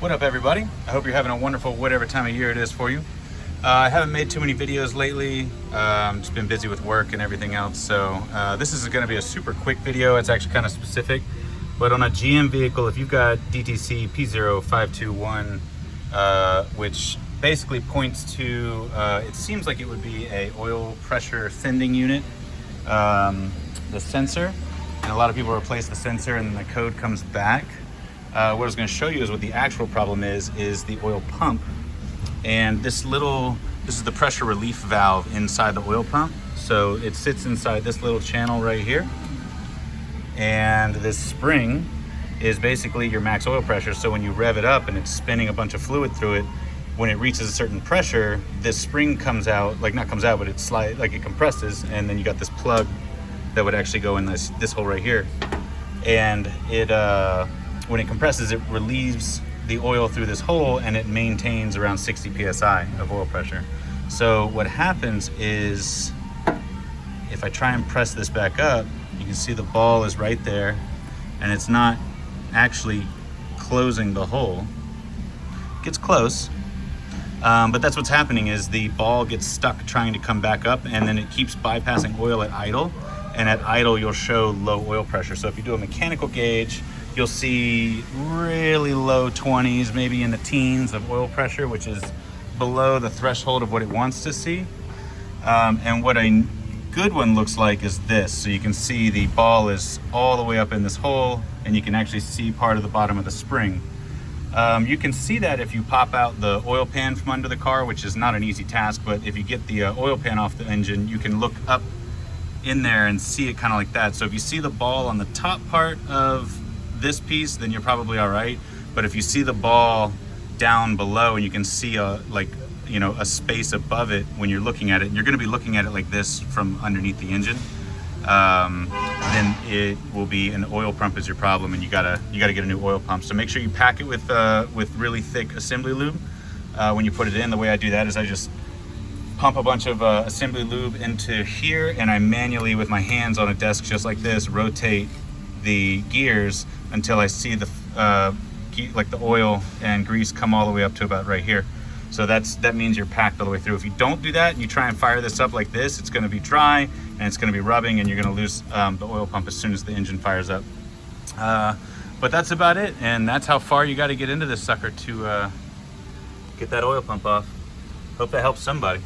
What up, everybody? I hope you're having a wonderful whatever time of year it is for you. I haven't made too many videos lately. Just been busy with work and everything else. So this is going to be a super quick video. It's actually kind of specific. But on a GM vehicle, if you've got DTC P0521, which basically points to, it seems like it would be a oil pressure sending unit, the sensor. And a lot of people replace the sensor and then the code comes back. What I was going to show you is what the actual problem is the oil pump. And this is the pressure relief valve inside the oil pump. So it sits inside this little channel right here. And this spring is basically your max oil pressure. So when you rev it up and it's spinning a bunch of fluid through it, when it reaches a certain pressure, this spring comes out, like not comes out, but it's like it compresses, and then you got this plug that would actually go in this hole right here. And it, when it compresses, it relieves the oil through this hole and it maintains around 60 psi of oil pressure. So what happens is, if I try and press this back up, you can see the ball is right there and it's not actually closing the hole. It gets close, but that's what's happening is the ball gets stuck trying to come back up, and then it keeps bypassing oil at idle, and at idle you'll show low oil pressure. So if you do a mechanical gauge, you'll see really low 20s, maybe in the teens of oil pressure, which is below the threshold of what it wants to see. And what a good one looks like is this. So you can see the ball is all the way up in this hole, and you can actually see part of the bottom of the spring. You can see that if you pop out the oil pan from under the car, which is not an easy task, but if you get the oil pan off the engine, you can look up in there and see it kind of like that. So if you see the ball on the top part of this piece, then you're probably all right. But if you see the ball down below and you can see a space above it when you're looking at it, and you're going to be looking at it like this from underneath the engine, then it will be an oil pump is your problem, and you gotta get a new oil pump. So make sure you pack it with really thick assembly lube when you put it in. The way I do that is I just pump a bunch of assembly lube into here, and I manually, with my hands on a desk just like this, rotate the gears until I see the oil and grease come all the way up to about right here. So that means you're packed all the way through. If you don't do that and you try and fire this up like this, it's going to be dry and it's going to be rubbing, and you're going to lose the oil pump as soon as the engine fires up. But that's about it, and that's how far you got to get into this sucker to get that oil pump off. Hope that helps somebody.